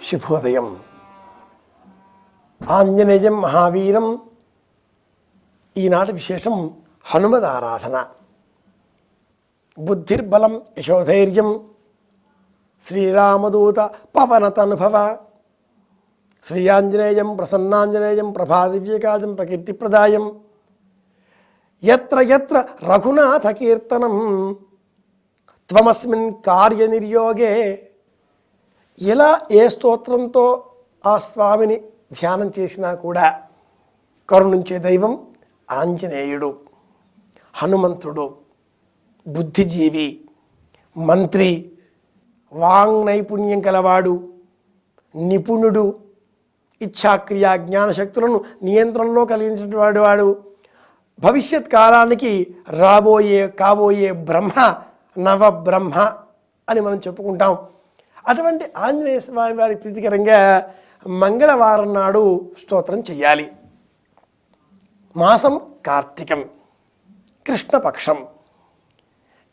శుభోదయం. ఆంజనేయం మహావీరం. ఈనాటి విశేషం హనుమదారాధన. బుద్ధిర్బలం యశోధైర్యం శ్రీరామదూత పవనతనుభవ. శ్రీయాంజనేయం ప్రసన్నాంజనేయం ప్రభాదివ్యకాజం ప్రకీర్తిప్రదాయం. యత్ర యత్ర రఘునాథ కీర్తనం త్వమస్మిన్ కార్యనిర్యోగే. ఎలా ఏ స్తోత్రంతో ఆ స్వామిని ధ్యానం చేసినా కూడా కరుణించే దైవం ఆంజనేయుడు, హనుమంతుడు. బుద్ధిజీవి, మంత్రి, వాంగ్నైపుణ్యం కలవాడు, నిపుణుడు, ఇచ్ఛాక్రియా జ్ఞానశక్తులను నియంత్రణలో కలిగించినటువంటి వాడు. భవిష్యత్ కాలానికి కాబోయే బ్రహ్మ, నవబ్రహ్మ అని మనం చెప్పుకుంటాం. అటువంటి ఆంజనేయ స్వామి వారి ప్రీతికరంగా మంగళవారం నాడు స్తోత్రం చెయ్యాలి. మాసం కార్తీకం, కృష్ణపక్షం.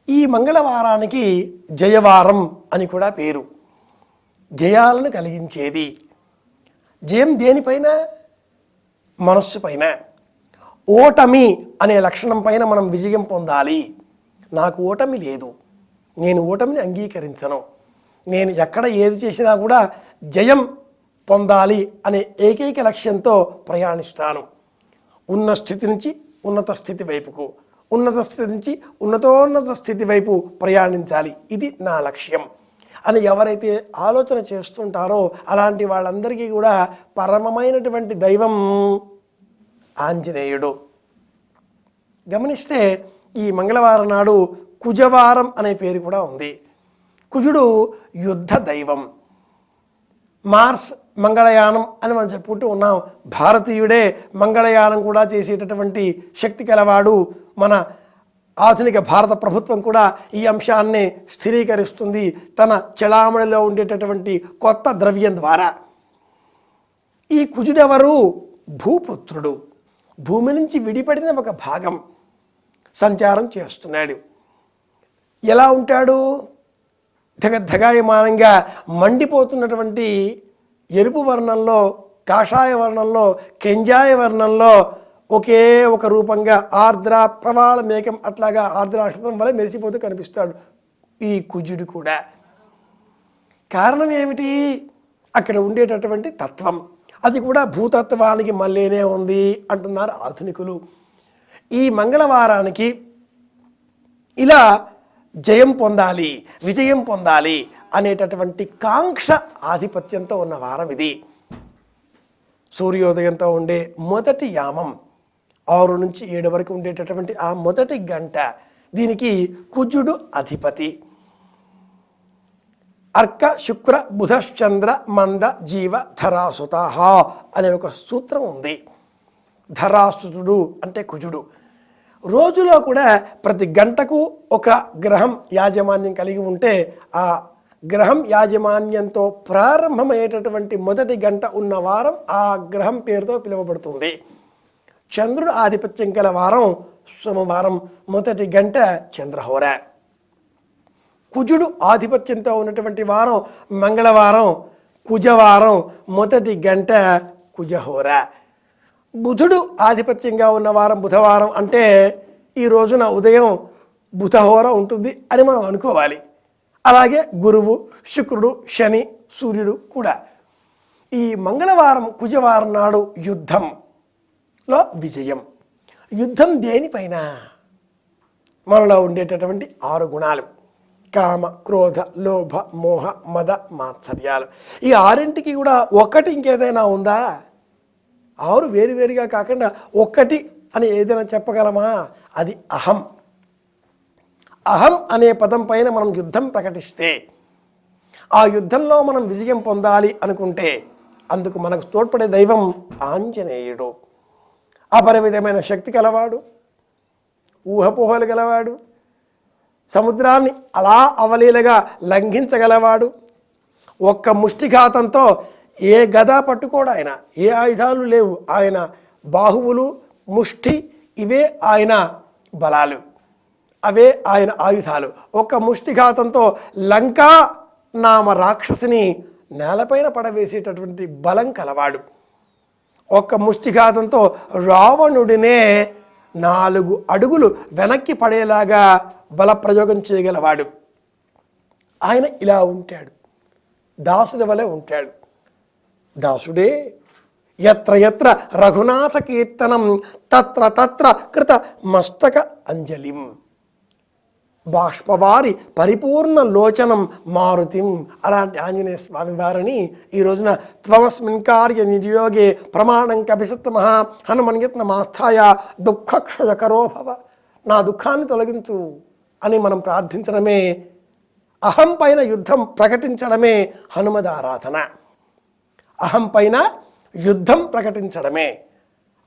ఈ మంగళవారానికి జయవారం అని కూడా పేరు. జయాలను కలిగించేది. జయం దేనిపైన? మనస్సు పైన. ఓటమి అనే లక్షణం పైన మనం విజయం పొందాలి. నాకు ఓటమి లేదు, నేను ఓటమిని అంగీకరించను, నేను ఎక్కడ ఏది చేసినా కూడా జయం పొందాలి అనే ఏకైక లక్ష్యంతో ప్రయాణిస్తాను. ఉన్న స్థితి నుంచి ఉన్నత స్థితి వైపుకు, ఉన్నత స్థితి నుంచి ఉన్నతోన్నత స్థితి వైపు ప్రయాణించాలి, ఇది నా లక్ష్యం అని ఎవరైతే ఆలోచన చేస్తుంటారో అలాంటి వాళ్ళందరికీ కూడా పరమమైనటువంటి దైవం ఆంజనేయుడు. గమనిస్తే ఈ మంగళవారం నాడు కుజవారం అనే పేరు కూడా ఉంది. కుజుడు యుద్ధ దైవం. మార్స్ మంగళయానం అని మనం చెప్పుకుంటూ ఉన్నాం. భారతీయుడే మంగళయానం కూడా చేసేటటువంటి శక్తి కలవాడు. మన ఆధునిక భారత ప్రభుత్వం కూడా ఈ అంశాన్ని స్థిరీకరిస్తుంది తన చలామణిలో ఉండేటటువంటి కొత్త ద్రవ్యం ద్వారా. ఈ కుజుడెవరు? భూపుత్రుడు. భూమి నుంచి విడిపడిన ఒక భాగం సంచారం చేస్తున్నాడు. ఎలా ఉంటాడు? ధగాయమానంగా మండిపోతున్నటువంటి ఎరుపు వర్ణంలో, కాషాయ వర్ణంలో, కెంజాయ వర్ణంలో ఒకే ఒక రూపంగా ఆర్ద్ర ప్రవాళ మేఘం అట్లాగా ఆర్ద్ర నక్షత్రం వల్ల మెరిసిపోతూ కనిపిస్తాడు ఈ కుజుడు కూడా. కారణం ఏమిటి? అక్కడ ఉండేటటువంటి తత్వం, అది కూడా భూతత్వానికి మళ్ళీనే ఉంది అంటున్నారు ఆధునికులు. ఈ మంగళవారానికి ఇలా జయం పొందాలి, విజయం పొందాలి అనేటటువంటి కాంక్ష ఆధిపత్యంతో ఉన్న వారం ఇది. సూర్యోదయంతో ఉండే మొదటి యామం 6 నుంచి 7 వరకు ఉండేటటువంటి ఆ మొదటి గంట, దీనికి కుజుడు అధిపతి. అర్క శుక్ర బుధశ్చంద్ర మంద జీవ ధరాసుత అనే ఒక సూత్రం ఉంది. ధరాసుతుడు అంటే కుజుడు. రోజులో కూడా ప్రతి గంటకు ఒక గ్రహం యాజమాన్యం కలిగి ఉంటే ఆ గ్రహం యాజమాన్యంతో ప్రారంభమయ్యేటటువంటి మొదటి గంట ఉన్న వారం ఆ గ్రహం పేరుతో పిలువబడుతుంది. చంద్రుడు ఆధిపత్యం గల వారం సోమవారం, మొదటి గంట చంద్రహోర. కుజుడు ఆధిపత్యంతో ఉన్నటువంటి వారం మంగళవారం, కుజవారం, మొదటి గంట కుజహోర. బుధుడు ఆధిపత్యంగా ఉన్న వారం బుధవారం. అంటే ఈ రోజున ఉదయం బుధహోర ఉంటుంది అని మనం అనుకోవాలి. అలాగే గురువు, శుక్రుడు, శని, సూర్యుడు కూడా. ఈ మంగళవారం కుజవారం నాడు యుద్ధంలో విజయం. యుద్ధం దేనిపైన? మనలో ఉండేటటువంటి 6 గుణాలు: కామ, క్రోధ, లోభ, మోహ, మద, మాత్సర్యాలు. ఈ 6ంటికి కూడా ఒకటి ఇంకేదైనా ఉందా? 6 వేరువేరుగా కాకుండా ఒక్కటి అని ఏదైనా చెప్పగలమా? అది అహం. అహం అనే పదం పైన మనం యుద్ధం ప్రకటిస్తే, ఆ యుద్ధంలో మనం విజయం పొందాలి అనుకుంటే అందుకు మనకు తోడ్పడే దైవం ఆంజనేయుడు. అపరిమితమైన శక్తి కలవాడు, ఊహపోహలు గలవాడు, సముద్రాన్ని అలా అవలీలగా లంఘించగలవాడు. ఒక్క ముష్టిఘాతంతో ఏ గద పట్టుకోడు ఆయన, ఏ ఆయుధాలు లేవు. ఆయన బాహువులు, ముష్టి ఇవే ఆయన బలాలు, అవే ఆయన ఆయుధాలు. ఒక్క ముష్టిఘాతంతో లంకా నామ రాక్షసిని నేలపైన పడవేసేటటువంటి బలం కలవాడు. ఒక్క ముష్టిఘాతంతో రావణుడినే 4 అడుగులు వెనక్కి పడేలాగా బలప్రయోగం చేయగలవాడు. ఆయన ఇలా ఉంటాడు, దాసుడి వలె ఉంటాడు. దాసుడే ఎత్ర ఎత్ర రఘునాథ కీర్తనం తత్ర తత్ర కృత మస్తక అంజలిం. బాష్పవారి పరిపూర్ణ లోచనం మారుతిం. అలాంటి ఆంజనేయ స్వామి వారిని ఈ రోజున త్వమస్మిన్ కార్య నియోగే ప్రమాణం కపిసత్తమః హనుమన్యత్న మాస్థాయ దుఃఖక్షయకరో భవ. నా దుఃఖాన్ని తొలగించు అని మనం ప్రార్థించడమే, అహం పైన యుద్ధం ప్రకటించడమే హనుమదారాధన. అహం పైన యుద్ధం ప్రకటించడమే.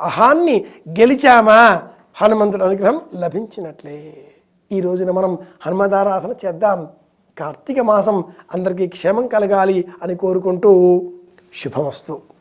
అహాన్ని గెలిచామా హనుమంతుడి అనుగ్రహం లభించినట్లే. ఈ రోజున మనం హనుమదారాధన చేద్దాం. కార్తీక మాసం అందరికీ క్షేమం కలగాలి అని కోరుకుంటూ శుభమస్తు.